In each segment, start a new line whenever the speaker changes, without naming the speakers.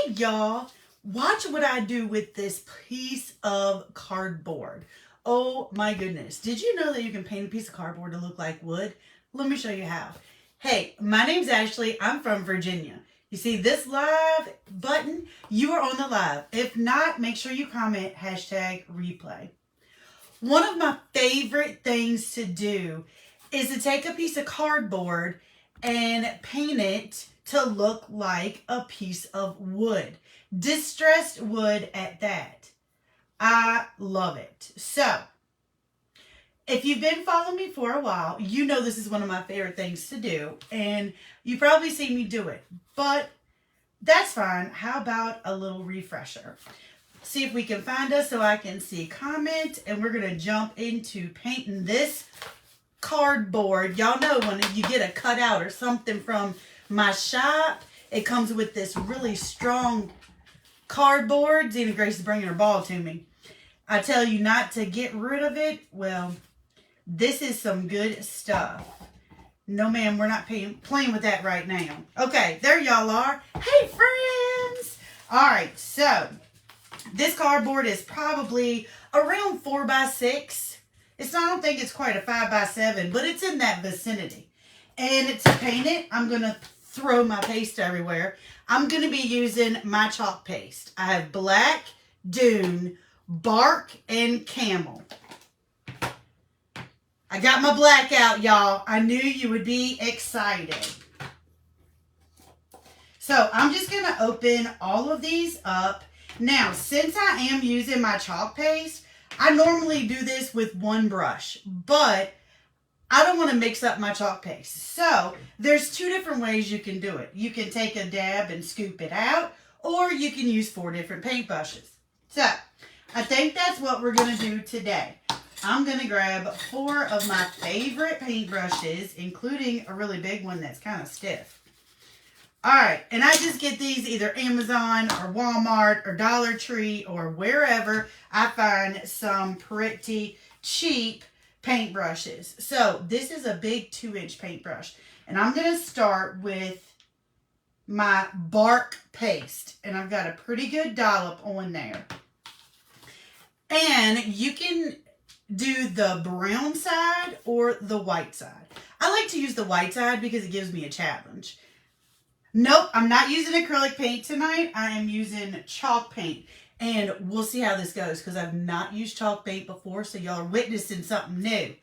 Hey y'all, watch what I do with this piece of cardboard. Oh my goodness. Did you know that you can paint a piece of cardboard to look like wood? Let me show you how. Hey, my name's Ashley. I'm from Virginia. You see this live button? You are on the live. If not, make sure you comment #replay. One of my favorite things to do is to take a piece of cardboard and paint it to look like a piece of wood. Distressed wood at that. I love it. So, if you've been following me for a while, you know this is one of my favorite things to do, and you probably seen me do it, but that's fine. How about a little refresher? See if we can find us so I can see comment, and we're going to jump into painting this cardboard. Y'all know when you get a cutout or something from my shop, it comes with this really strong cardboard. Zena Grace is bringing her ball to me. I tell you not to get rid of it. Well, this is some good stuff. No, ma'am, we're not playing with that right now. Okay, there y'all are. Hey, friends. All right, so this cardboard is probably around 4 by 6. I don't think it's quite a 5 by 7, but it's in that vicinity. And to paint it, I'm going to throw my paste everywhere. I'm going to be using my chalk paste. I have black, dune, bark, and camel. I got my black out, y'all. I knew you would be excited. So I'm just going to open all of these up. Now, since I am using my chalk paste, I normally do this with one brush, but I don't want to mix up my chalk paste. So there's 2 different ways you can do it. You can take a dab and scoop it out, or you can use 4 different paint brushes. So I think that's what we're going to do today. I'm going to grab 4 of my favorite paint brushes, including a really big one that's kind of stiff. All right, and I just get these either Amazon or Walmart or Dollar Tree or wherever I find some pretty cheap paint brushes. So this is a big 2-inch paintbrush, and I'm going to start with my bark paste, and I've got a pretty good dollop on there. And you can do the brown side or the white side. I like to use the white side because it gives me a challenge. Nope, I'm not using acrylic paint tonight. I am using chalk paint. And we'll see how this goes because I've not used chalk paint before, so y'all are witnessing something new.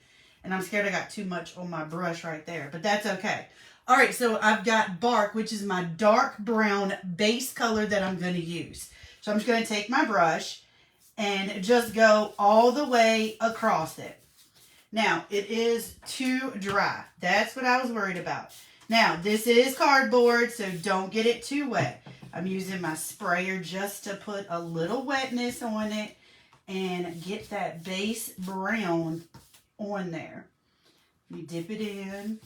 And I'm scared I got too much on my brush right there, but that's okay. All right, so I've got bark, which is my dark brown base color that I'm going to use. So I'm just going to take my brush and just go all the way across it. Now, it is too dry. That's what I was worried about. Now, this is cardboard, so don't get it too wet. I'm using my sprayer just to put a little wetness on it and get that base brown on there. You dip it in.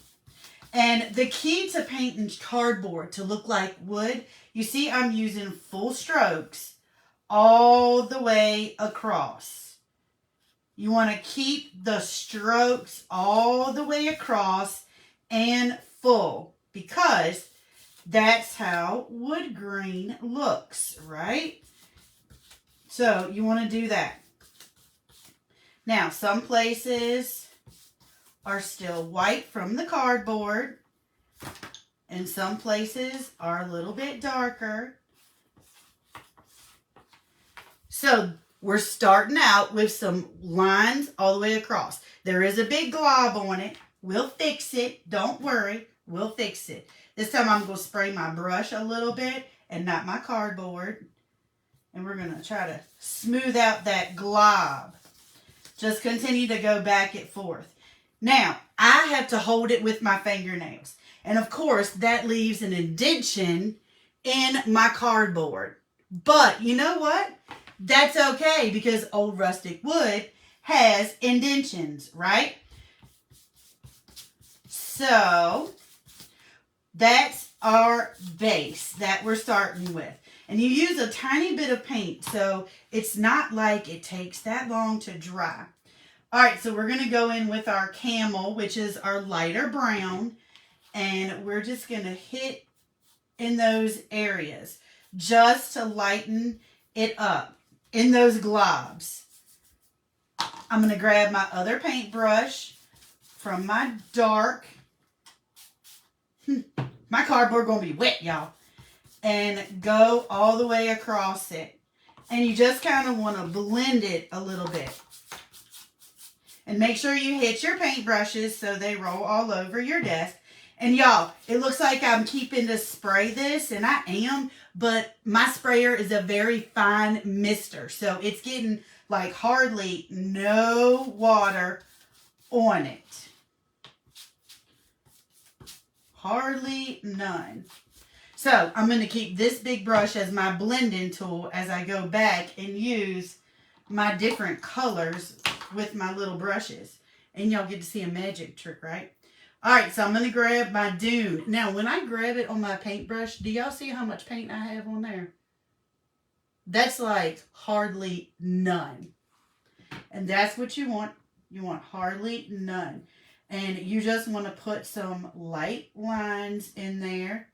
And the key to painting cardboard to look like wood, you see I'm using full strokes all the way across. You want to keep the strokes all the way across and full because that's how wood grain looks, right? So you want to do that. Now, some places are still white from the cardboard, and some places are a little bit darker. So we're starting out with some lines all the way across. There is a big glob on it. We'll fix it. Don't worry. We'll fix it. This time I'm going to spray my brush a little bit and not my cardboard. And we're going to try to smooth out that glob. Just continue to go back and forth. Now, I have to hold it with my fingernails. And of course, that leaves an indentation in my cardboard. But you know what? That's okay because old rustic wood has indentions, right? So that's our base that we're starting with. And you use a tiny bit of paint, so it's not like it takes that long to dry. All right, so we're going to go in with our camel, which is our lighter brown, and we're just going to hit in those areas. just to lighten it up in those globs. I'm going to grab my other paintbrush from my dark. My cardboard going to be wet, y'all. And go all the way across it. And you just kind of want to blend it a little bit. And make sure you hit your paintbrushes so they roll all over your desk. And y'all, it looks like I'm keeping to spray this, and I am, but my sprayer is a very fine mister. So it's getting like hardly no water on it. Hardly none. So I'm going to keep this big brush as my blending tool as I go back and use my different colors with my little brushes. And y'all get to see a magic trick, right? All right, so I'm going to grab my Dune. Now, when I grab it on my paintbrush, do y'all see how much paint I have on there? That's like hardly none. And that's what you want. You want hardly none. And you just want to put some light lines in there,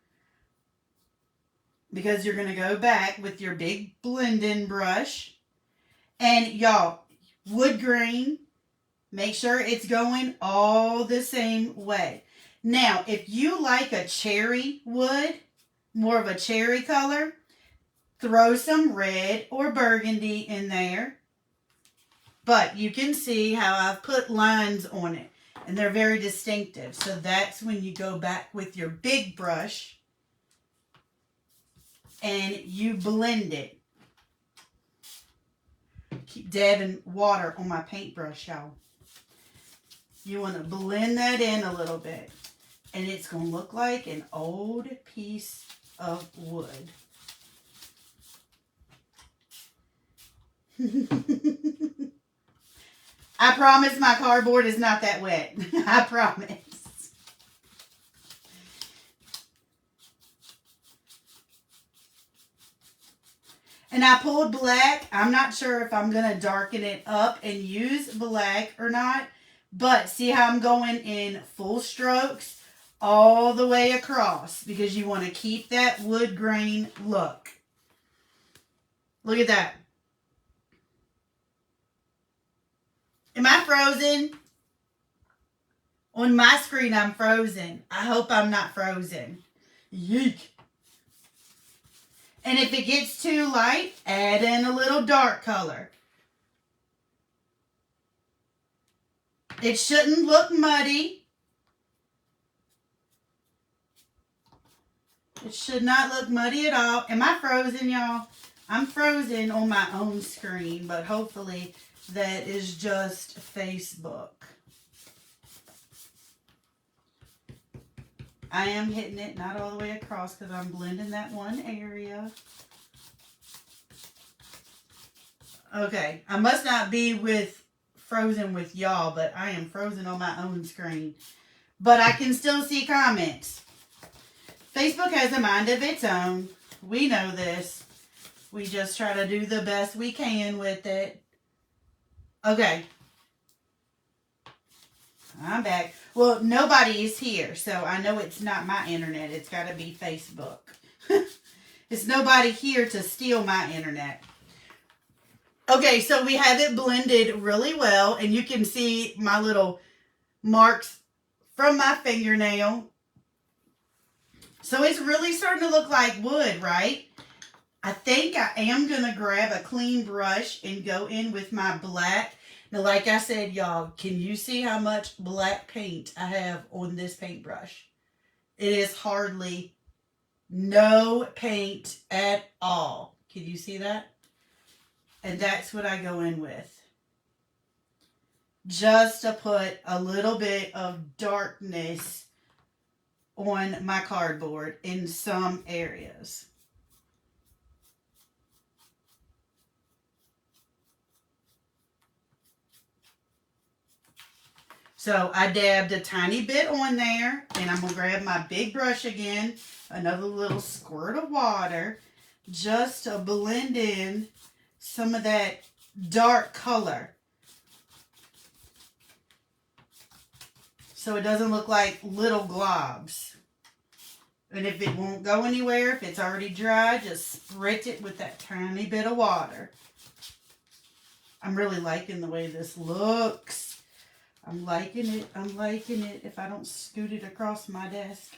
because you're going to go back with your big blending brush. And y'all, wood grain, make sure it's going all the same way. Now, if you like a cherry wood, more of a cherry color, throw some red or burgundy in there. But you can see how I've put lines on it, and they're very distinctive. So that's when you go back with your big brush and you blend it. Keep dabbing water on my paintbrush, y'all. You want to blend that in a little bit. And it's going to look like an old piece of wood. I promise my cardboard is not that wet. I promise. And I pulled black. I'm not sure if I'm going to darken it up and use black or not. But see how I'm going in full strokes all the way across, because you want to keep that wood grain look. Look at that. Am I frozen? On my screen, I'm frozen. I hope I'm not frozen. Yeek. And if it gets too light, add in a little dark color. It shouldn't look muddy. It should not look muddy at all. Am I frozen, y'all? I'm frozen on my own screen, but hopefully that is just Facebook. I am hitting it not all the way across because I'm blending that one area. Okay, I must not be frozen with y'all, but I am frozen on my own screen. But I can still see comments. Facebook has a mind of its own. We know this. We just try to do the best we can with it. Okay. I'm back. Well, nobody is here, so I know it's not my internet. It's got to be Facebook. It's nobody here to steal my internet. Okay, so we have it blended really well, and you can see my little marks from my fingernail. So it's really starting to look like wood, right? I think I am going to grab a clean brush and go in with my black. Now, like I said, y'all, can you see how much black paint I have on this paintbrush? It is hardly no paint at all. Can you see that? And that's what I go in with. Just to put a little bit of darkness on my cardboard in some areas. So I dabbed a tiny bit on there, and I'm going to grab my big brush again, another little squirt of water, just to blend in some of that dark color. So it doesn't look like little globs. And if it won't go anywhere, if it's already dry, just spritz it with that tiny bit of water. I'm really liking the way this looks. I'm liking it. I'm liking it if I don't scoot it across my desk.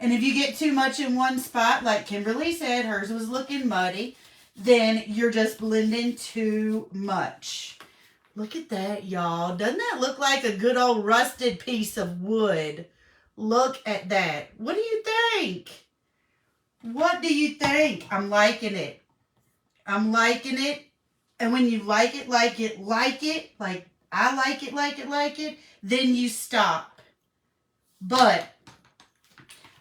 And if you get too much in one spot, like Kimberly said, hers was looking muddy, then you're just blending too much. Look at that, y'all. Doesn't that look like a good old rusted piece of wood? Look at that. What do you think? What do you think? I'm liking it. I'm liking it. And when you like it, like I like it, then you stop. But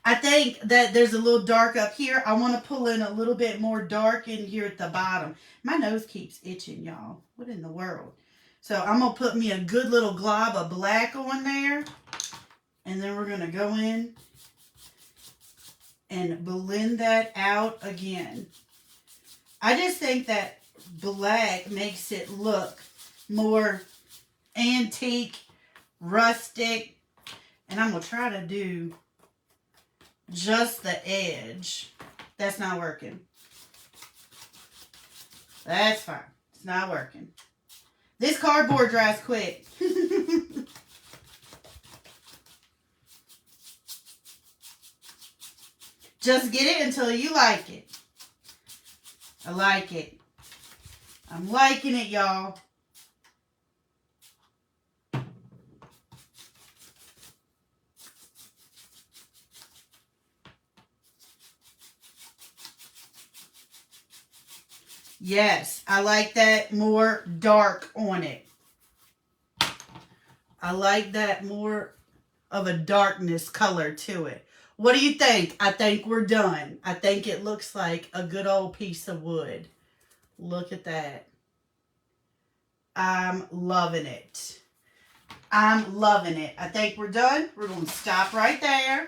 I think that there's a little dark up here. I want to pull in a little bit more dark in here at the bottom. My nose keeps itching, y'all. What in the world? So I'm going to put me a good little glob of black on there. And then we're going to go in and blend that out again. I just think that black makes it look more antique, rustic. And I'm going to try to do just the edge. That's not working. That's fine. It's not working. This cardboard dries quick. Just get it until you like it. I like it. I'm liking it, y'all. Yes, I like that more dark on it. I like that more of a darkness color to it. What do you think? I think we're done. I think it looks like a good old piece of wood. Look at that. I'm loving it. I'm loving it. I think we're done. We're going to stop right there.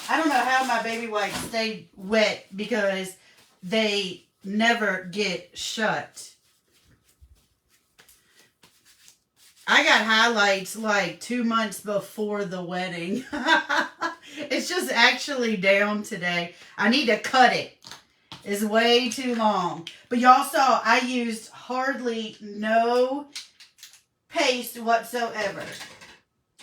I don't know how my baby wipes stay wet because they never get shut. I got highlights like 2 months before the wedding. It's just actually down today. I need to cut it. It's way too long. But y'all saw I used hardly no paste whatsoever.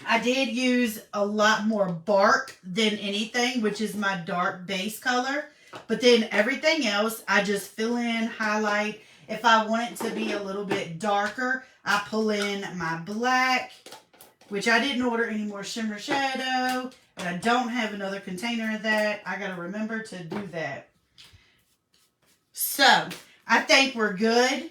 I did use a lot more bark than anything, which is my dark base color. But then everything else, I just fill in, highlight. If I want it to be a little bit darker, I pull in my black, which I didn't order any more shimmer shadow. But I don't have another container of that. I got to remember to do that. So, I think we're good.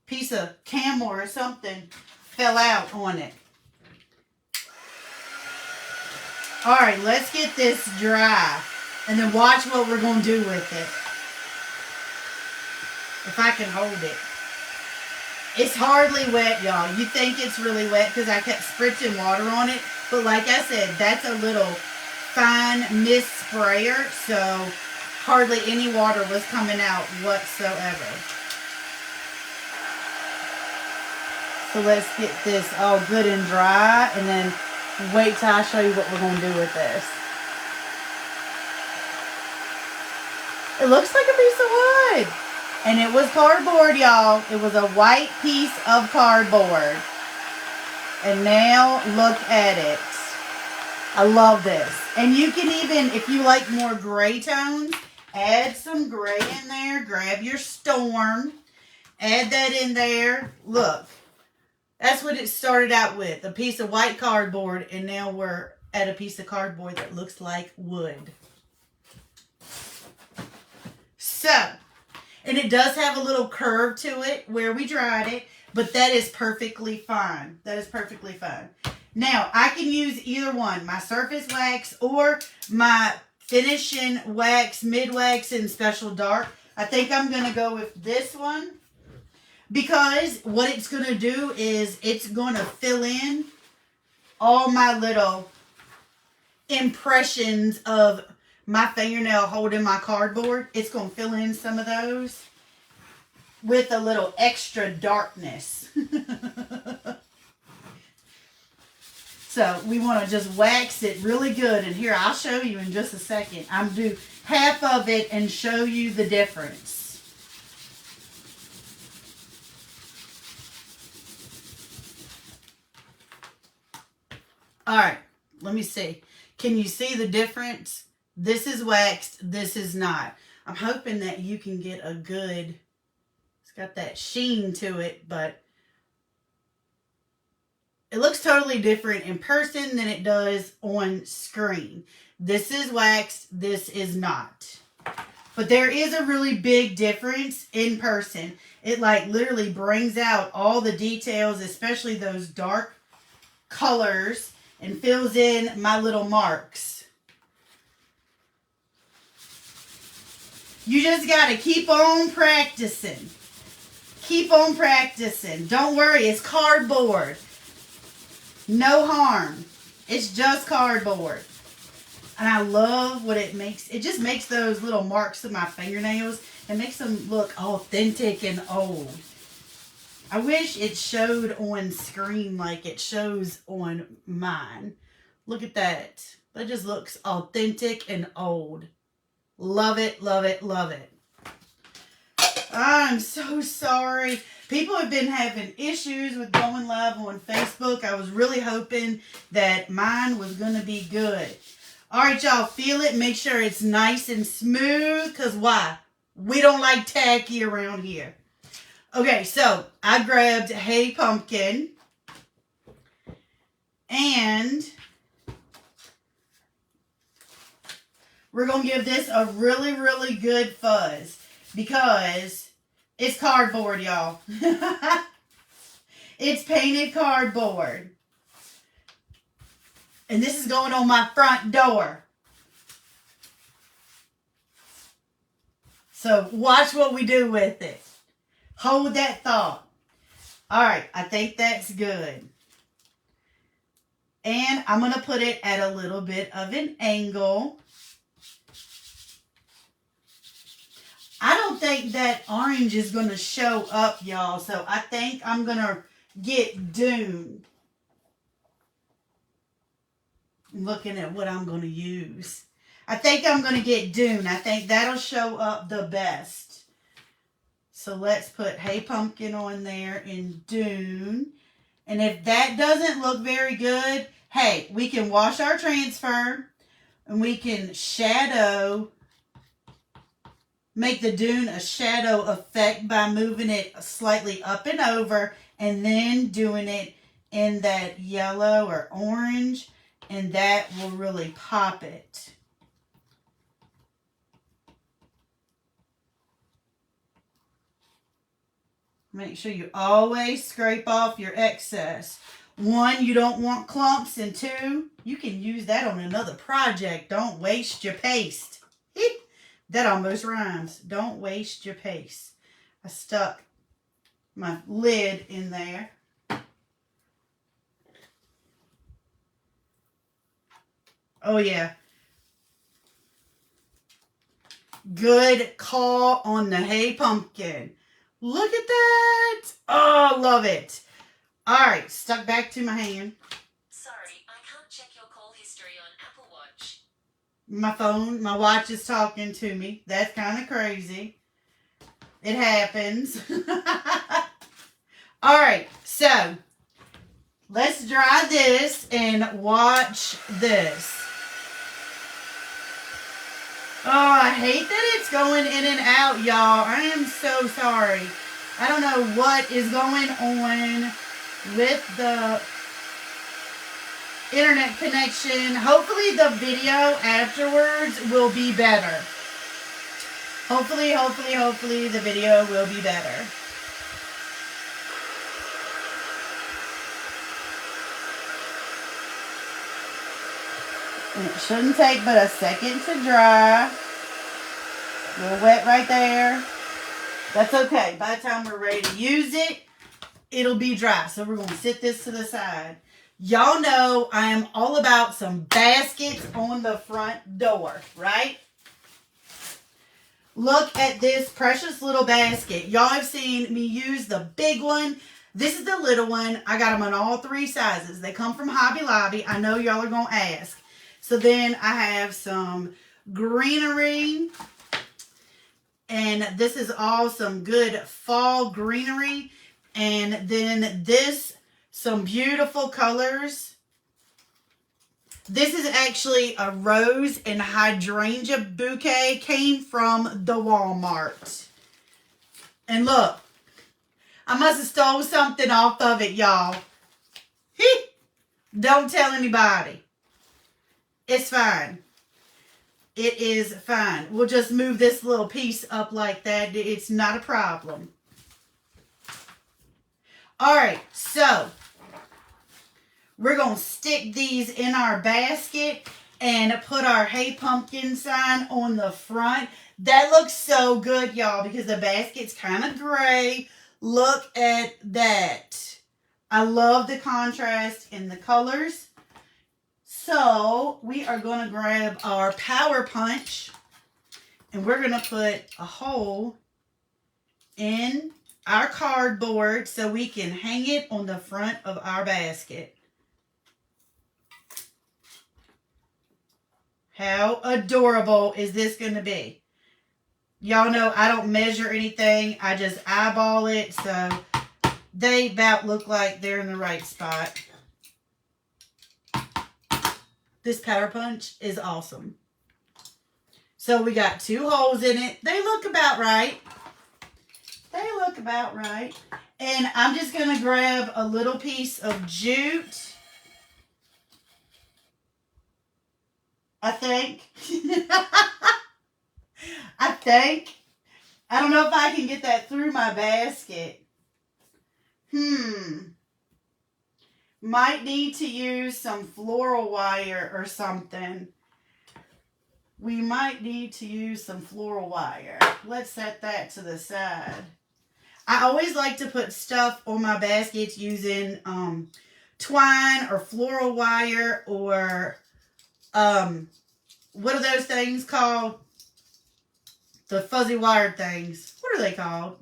Piece of camel or something fell out on it. All right, let's get this dry and then watch what we're going to do with it. If I can hold it. It's hardly wet, y'all. You think it's really wet because I kept spritzing water on it. But like I said, that's a little fine mist sprayer. So hardly any water was coming out whatsoever. So let's get this all good and dry. And then wait till I show you what we're going to do with this. It looks like a piece of wood. And it was cardboard, y'all. It was a white piece of cardboard. And now look at it. I love this. And you can even, if you like more gray tones, add some gray in there. Grab your Storm. Add that in there. Look. That's what it started out with. A piece of white cardboard. And now we're at a piece of cardboard that looks like wood. So. And it does have a little curve to it where we dried it. But that is perfectly fine. That is perfectly fine. Now, I can use either one. My surface wax or my finishing wax, mid wax, and special dark. I think I'm going to go with this one. Because what it's going to do is it's going to fill in all my little impressions of my fingernail holding my cardboard. It's going to fill in some of those. with a little extra darkness. So we want to just wax it really good. And here, I'll show you in just a second. I'm going to do half of it and show you the difference. All right, let me see. Can you see the difference? This is waxed, this is not. I'm hoping that you can get a good, it's got that sheen to it, but it looks totally different in person than it does on screen. This is waxed, this is not. But there is a really big difference in person. It like literally brings out all the details, especially those dark colors, and fills in my little marks. You just got to keep on practicing. Keep on practicing. Don't worry, it's cardboard. No harm. It's just cardboard. And I love what it makes. It just makes those little marks of my fingernails. It makes them look authentic and old. I wish it showed on screen like it shows on mine. Look at that. That just looks authentic and old. Love it, love it, love it. I'm so sorry. People have been having issues with going live on Facebook. I was really hoping that mine was going to be good. All right, y'all, feel it. Make sure it's nice and smooth, because why? We don't like tacky around here. Okay, so I grabbed Hey Pumpkin, and we're going to give this a really, really good fuzz, because it's cardboard, y'all. It's painted cardboard. And this is going on my front door. So watch what we do with it. Hold that thought. All right, I think that's good. And I'm going to put it at a little bit of an angle. I don't think that orange is going to show up, y'all. So I think I'm going to get Dune. Looking at what I'm going to use. I think I'm going to get Dune. I think that'll show up the best. So let's put Hey Pumpkin on there in Dune. And if that doesn't look very good, hey, we can wash our transfer. And we can shadow. Make the Dune a shadow effect by moving it slightly up and over. And then doing it in that yellow or orange. And that will really pop it. Make sure you always scrape off your excess. 1, you don't want clumps. And 2, you can use that on another project. Don't waste your paste. That almost rhymes. Don't waste your paste. I stuck my lid in there. Oh, yeah. Good call on the Hey Pumpkin. Look at that. Oh, love it. All right, stuck back to my hand.
Sorry, I can't check your call history on Apple Watch.
My phone, my watch is talking to me. That's kind of crazy. It happens. All right, so let's dry this and watch this. Oh, I hate that it's going in and out, y'all. I am so sorry. I don't know what is going on with the internet connection. Hopefully the video afterwards will be better. Hopefully the video will be better. And it shouldn't take but a second to dry. A little wet right there. That's okay. By the time we're ready to use it, it'll be dry. So we're going to sit this to the side. Y'all know I am all about some baskets on the front door, right? Look at this precious little basket. Y'all have seen me use the big one. This is the little one. I got them in all 3 sizes. They come from Hobby Lobby. I know y'all are going to ask. So then I have some greenery. And this is all some good fall greenery. And then this, some beautiful colors. This is actually a rose and hydrangea bouquet. Came from the Walmart. And look, I must have stole something off of it, y'all. Don't tell anybody. It's fine. It is fine. We'll just move this little piece up like that. It's not a problem. All right, so we're going to stick these in our basket and put our Hey Pumpkin sign on the front. That looks so good, y'all, because the basket's kind of gray. Look at that. I love the contrast in the colors. So we are going to grab our Power Punch and we're going to put a hole in our cardboard so we can hang it on the front of our basket. How adorable is this going to be? Y'all know I don't measure anything. I just eyeball it, so they about look like they're in the right spot. This Power Punch is awesome. So we got 2 holes in it. They look about right. They look about right. And I'm just going to grab a little piece of jute. I think. I don't know if I can get that through my basket. Might need to use some floral wire or something. We might need to use some floral wire. Let's set that to the side. I always like to put stuff on my baskets using twine or floral wire or what are those things called? The fuzzy wired things. What are they called?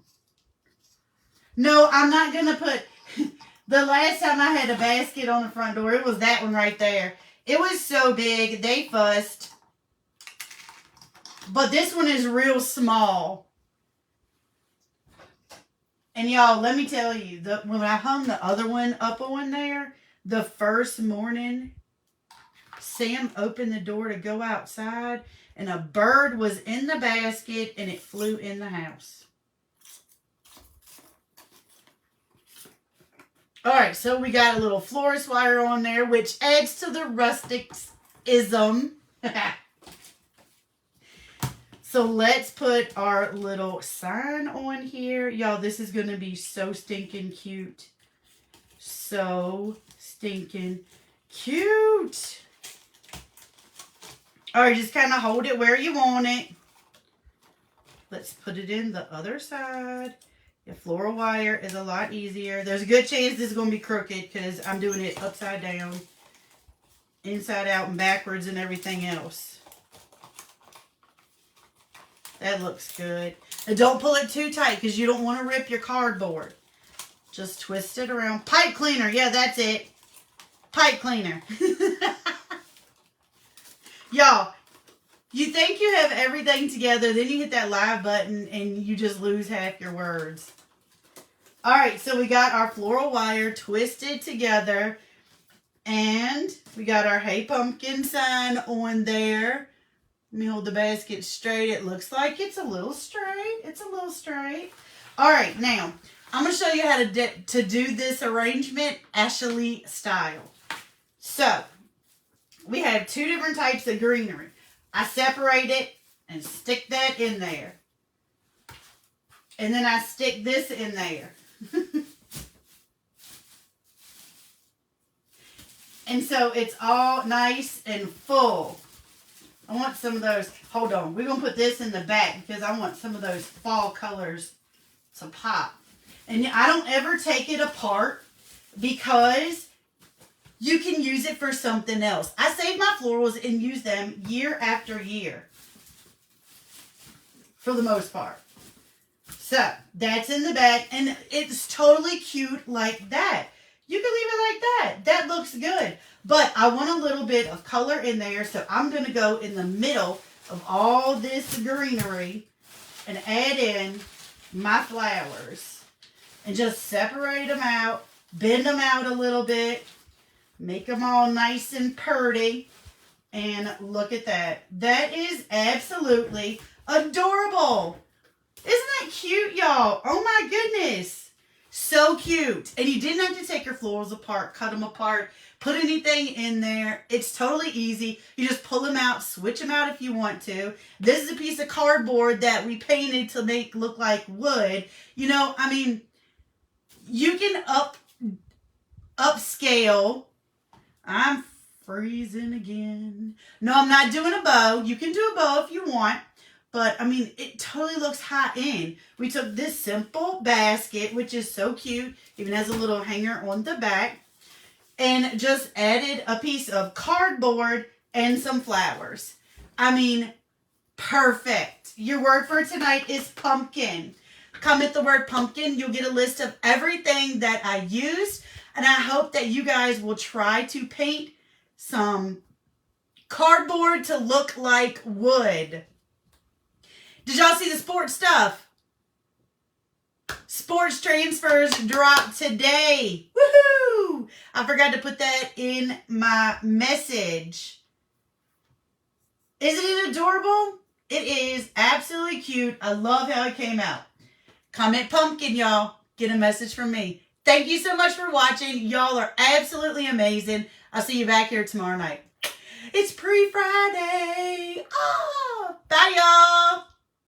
No, I'm not going to put... The last time I had a basket on the front door, it was that one right there. It was so big, they fussed. But this one is real small. And y'all, let me tell you, when I hung the other one up on there, the first morning, Sam opened the door to go outside, and a bird was in the basket, and it flew in the house. All right, so we got a little florist wire on there, which adds to the rustic-ism. So let's put our little sign on here. Y'all, this is going to be so stinking cute. So stinking cute. All right, just kind of hold it where you want it. Let's put it in the other side. The floral wire is a lot easier. There's a good chance this is going to be crooked because I'm doing it upside down, inside out, and backwards and everything else. That looks good. And don't pull it too tight because you don't want to rip your cardboard. Just twist it around. Pipe cleaner. Yeah, that's it. Pipe cleaner. Y'all, you think you have everything together, then you hit that live button and you just lose half your words. All right, so we got our floral wire twisted together, and we got our Hey Pumpkin sign on there. Let me hold the basket straight. It looks like it's a little straight. It's a little straight. All right, now I'm going to show you how to do this arrangement Ashley style. So we have 2 different types of greenery. I separate it and stick that in there. And then I stick this in there. And so it's all nice and full. I want some of those. Hold on. We're going to put this in the back because I want some of those fall colors to pop. And I don't ever take it apart because you can use it for something else. I save my florals and use them year after year. for the most part. So that's in the back, and it's totally cute like that. You can leave it like that. That looks good. But I want a little bit of color in there, so I'm going to go in the middle of all this greenery and add in my flowers. And just separate them out, bend them out a little bit, make them all nice and pretty. And look at that. That is absolutely adorable. Isn't that cute, y'all? Oh my goodness. So cute. And you didn't have to take your florals apart, cut them apart, put anything in there. It's totally easy. You just pull them out, switch them out if you want to. This is a piece of cardboard that we painted to make look like wood. You know, I mean, you can upscale. I'm freezing again. No, I'm not doing a bow. You can do a bow if you want. But, I mean, it totally looks high end. We took this simple basket, which is so cute. Even has a little hanger on the back. And just added a piece of cardboard and some flowers. I mean, perfect. Your word for tonight is pumpkin. Comment the word pumpkin. You'll get a list of everything that I used. And I hope that you guys will try to paint some cardboard to look like wood. Did y'all see the sports stuff? Sports transfers drop today. Woohoo! I forgot to put that in my message. Isn't it adorable? It is absolutely cute. I love how it came out. Comment pumpkin, y'all. Get a message from me. Thank you so much for watching. Y'all are absolutely amazing. I'll see you back here tomorrow night. It's pre-Friday. Oh, bye, y'all.